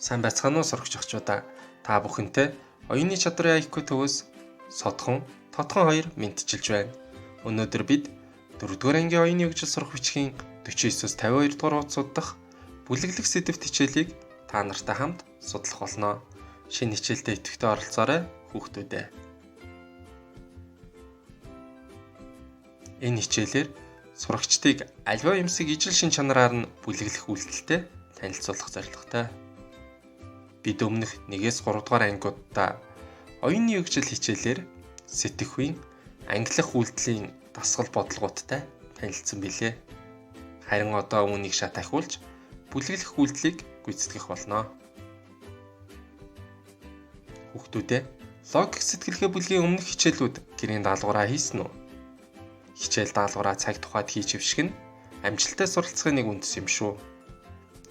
Сайн байцгаана уу сурагч охчуудаа. Та бүхэнтэй оюуны чадрын IQ төвөөс Содхон, Тотхон 2 мэдчилж байна. Өнөөдөр бид 4-р ангийн оюуны хөгжил сурах бичгийн 49-с 52 дугаар хуудсууд дахь бүлэглэх сэдвт хичээлийг та нартай хамт судлах болно. Шинэ хичээлдээ идэвхтэй оролцоорой хүүхдүүдээ. Энэ хичээлээр сурагчдыг аливаа юмсыг ижил шин чанараар нь бүлэглэх үйлдэлтэй танилцуулах зорилготой. Бид өмнөх 1-3 дугаар ангиудаа оюуны хөгжил хичээлээр сэтгэхүйн ангилах үйлдэлийн дасгал бодлогоодтай танилцсан билээ. Харин одоо үүнийг шат ахиулж бүлэглэх үйлдэлийг гүйцэтгэх болно. Хүүхдүүдээ логик сэтгэлгээ бүлгийн өмнөх хичээлүүд гэрийн даалгавраа хийсэн үү? Хичээл даалгавраа цаг тухайд хийж хэвших нь амжилттай суралцахын нэг үндэс юм шүү.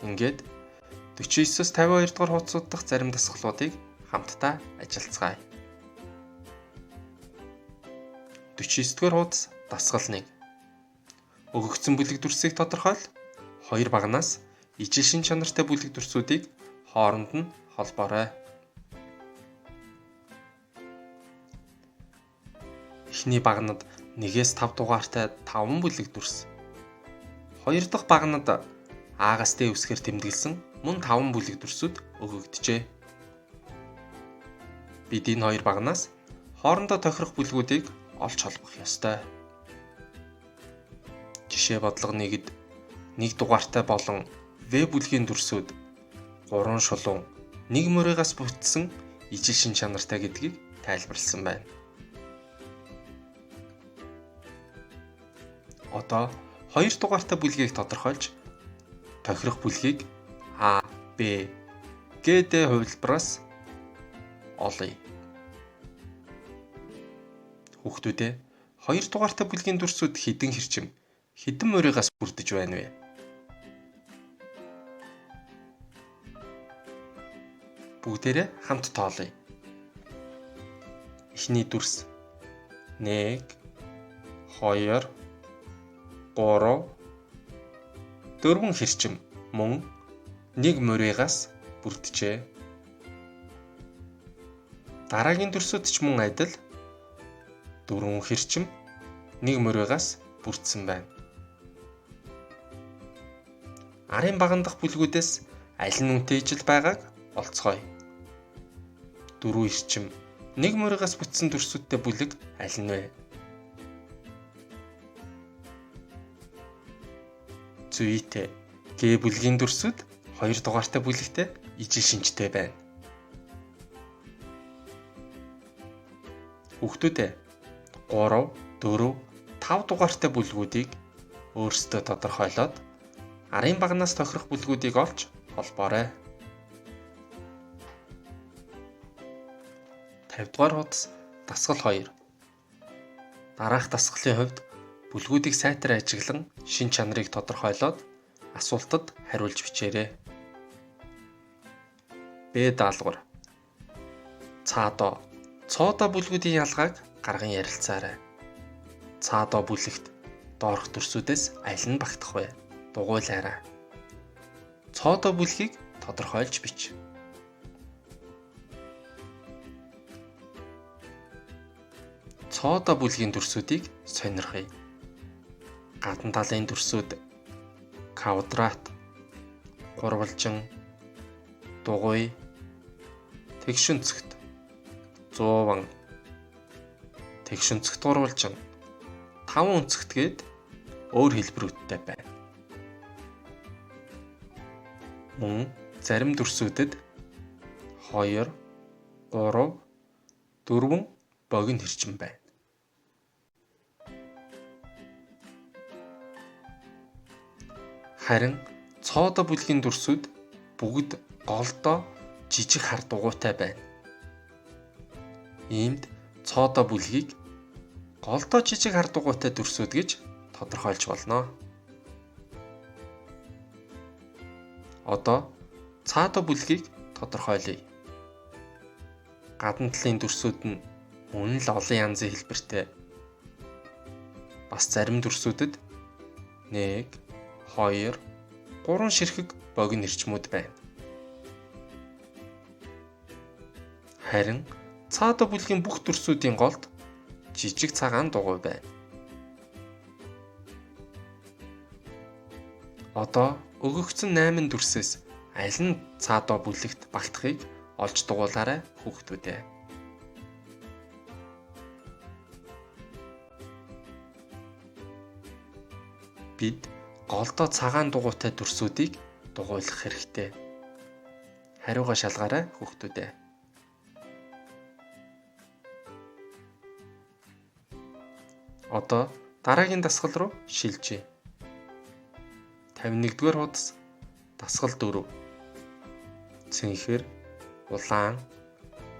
Ингээд 49-с 52 дугаар хуудсууд дахь зарим дасгалуудыг хамтдаа ажиллацгаая. 49 дугаар хуудас дасгал 1. Өгөгдсөн бүлэг дүрсийг тодорхойл. 2 багнаас ижил шин чанартай бүлэг дүрсүүдийг хооронд нь холбоорой. Эхний багнад 1-с 5 дугаартай 5 бүлэг дүрс. 2 дахь багнад А-гаас Д үсгээр тэмдэглэсэн мөн 5 бүлэг дүрсүүд өгөгдөжээ. Бид энэ 2 багнаас хоорондоо тохирох бүлгүүдийг олж холбох ёстой. Жишээ бодлого 1-д 1 дугаартай болон В бүлгийн дүрсүүд 3 шулуун 1 мөрөөс бүтсэн ижил шин чанартай гэдгийг тайлбарласан байна. Одоо 2 дугаартай бүлгийг тодорхойлж тохирох бүлгийг А, Б, Г, Д хувилбараас олъё. Хүүхдүүдээ 2 дугаартай бүлгийн дүрсүүд хэдэн хэрчим, хэдэн мөрөөс бүрдэж байна вэ? Бүгдээрээ хамт тоолъё. Эхний дүрс 1, 2, 3, 4 хэрчим мөн 1 мөрөөс бүрджээ. Дараагийн дүрсүүд ч мөн адил 4 хэрчим 1 мөрөөс бүрдсэн байна. Арын баган дахь бүлгүүдээс аль нь үнэтэй ижил байгааг олцгоё. 4 эрчим 1 мөрөөс бүтсэн дүрсүүдтэй бүлэг аль нь вэ? Зүйтэй Г бүлгийн дүрсүүд 2 дугаартай бүлэгтэй ижил шинжтэй байна. Хүүхдүүдээ 3, 4, 5 дугаартай бүлгүүдийг өөрсдөө тодорхойлоод арын багнаас тохирох бүлгүүдийг олж холбоорой. 50 дугаар хуудас дасгал 2. Дараах дасгалын хувьд бүлгүүдийг сайтар ажиглан шин чанарыг тодорхойлоод асуултад хариулж бичээрэй. Б даалгавар. Цаадо, цоодо бүлгүүдийн ялгааг гарган ярилцаарай. Цаадо бүлэгт доорх дүрсүүдээс аль нь багтах вэ? Дугуйлаарай. Цоодо бүлгийг тодорхойлж бич. Цоодо бүлгийн дүрсүүдийг сонирхъя. Гадна талын дүрсүүд квадрат, гурвалжин, дугуй, тэгшүнцэгт, зууван, тэгшүнцэгт гурвалжин, 5 өнцөгтгээд өөр хэлбэрүүдтэй байна. Мөн зарим дүрсүүдэд 2, 3, 4 богино хэрчим байна. Харин цоодо бүлгийн дүрсүүд бүгд голдоо жижиг хар дугуйтай байна. Иймд цоодо бүлгийг голдоо жижиг хар дугуйтай дүрсүүд гэж тодорхойлж болно. Одоо цаадо бүлгийг тодорхойлъё. Гадна талын дүрсүүд нь мөн л олон янзын хэлбэртэй. Бас зарим дүрсүүдэд 1, 2, 3 ширхэг богино эрчмүүд байна. Харин цаадо бүлгийн бүх дүрсүүдийн голд жижиг цагаан дугуй байна. Одоо өгөгдсөн 8 дүрсээс аль нь цаадо бүлэгт багтахыг олж дугуулаарай хүүхдүүдээ. Бид голдоо цагаан дугуйтай дүрсүүдийг дугуйлах хэрэгтэй. Хариугаа шалгаарай хүүхдүүдээ. Одоо дараагийн дасгал руу шилжье. 51-р хуудас дасгал 4. Цэнхэр, улаан,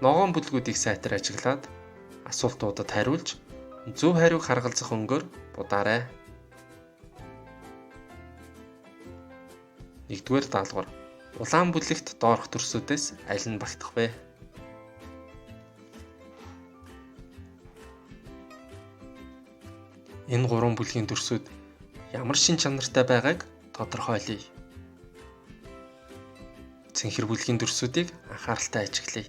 ногоон бүлгүүдийг сайтар ажиглаад асуултуудад хариулж зөв хариуг харгалзах өнгөөр будаарай. 1-р даалгавар. Улаан бүлэгт доорх дүрсүүдээс аль нь багтах вэ? Энэ 3 бүлгийн дүрсүүд ямар шин чанартай байгааг тодорхойлъё. Цэнхэр бүлгийн дүрсүүдийг анхааралтай ажиглая.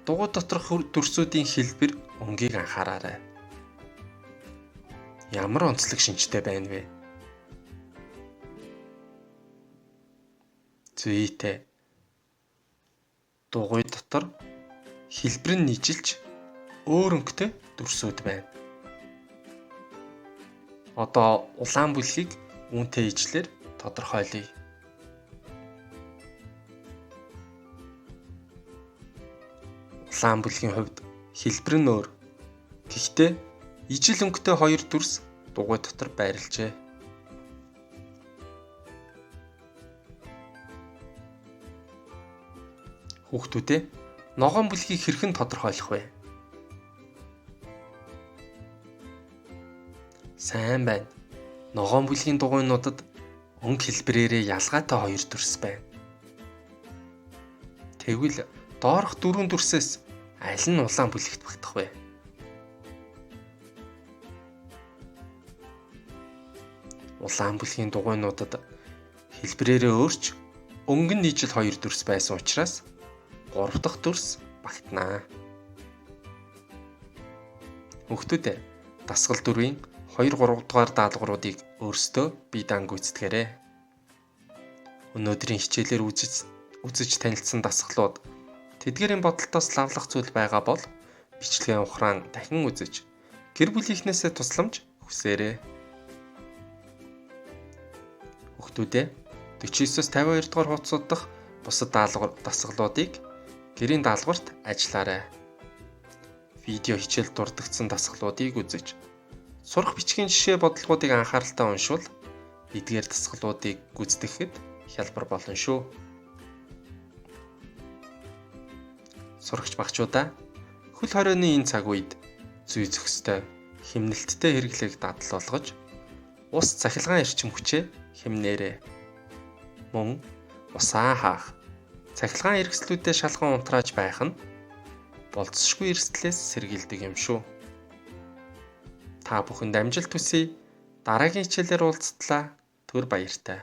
Дугуй доторх дүрсүүдийн хэлбэр, өнгийг анхаараарай. Ямар онцлог шинжтэй байна вэ? Зүйтэй. Дугуй дотор хэлбэр нь нийжилж өөр өнгөтэй дүрсүүд байна. Одоо улаан бүлгийг үүнтэй ижлэр тодорхойлъё. Улаан бүлгийн хувьд хэлбэр нь өөр. Гэхдээ ижил өнгөтэй 2 дүрс дугуй дотор байрлажээ. Хүүхдүүдээ ногоон бүлгийг хэрхэн тодорхойлох вэ? Сайн байна. Ногоон бүлгийн дугуйнуудад өнгө хэлбэрээрээ ялгаатай 2 дүрс байна. Тэгвэл доорх 4 дүрсээс аль нь улаан бүлэгт багтах вэ? Улаан бүлгийн дугуйнуудад хэлбэрээрээ өөрч өнгө нь нийжил 2 дүрс байсан учраас 3 дахь дүрс багтнаа. Хүүхдүүдээ дасгал 4-ийн 2-3 дугаар даалгавруудыг өөрсдөө бие даангүйцэтгээрэй. Өнөөдрийн хичээлээр үзэж танилцсан дасгалууд тэдгээрийн бодолтоос лавлах зүйл байгаа бол бичлэгийн ухраан дахин үзэж гэр бүлийнхнээсээ тусламж хүсээрэй. Хүүхдүүдээ 49-с 52 дугаар хуудасууд дахь бусад дасгалуудыг гэрийн даалгаварт ажиллаарай. Видео хичээл дурддагсан дасгалуудыг үзэж сурах бичгийн жишээ бодлогуудыг анхааралтай уншвал эдгээр дасгалуудыг гүйцэтгэхэд хялбар болно шүү. Сурагч багчуудаа хөл хорионы энэ цаг үед зүй зохистой, хэмнэлттэй хэрэглээг дадал болгож ус цахилгаан эрчим хүчээ хэмнээрэй. Мөн усаа хаах, цахилгаан эрсдлүүдэд шалган унтрааж байх нь болцсошгүй эрсдлээс сэргийлдэг юм шүү. Та бүхэнд амжилт хүсье. Дараагийн хичээлээр уулзтлаа. Түр баяртай.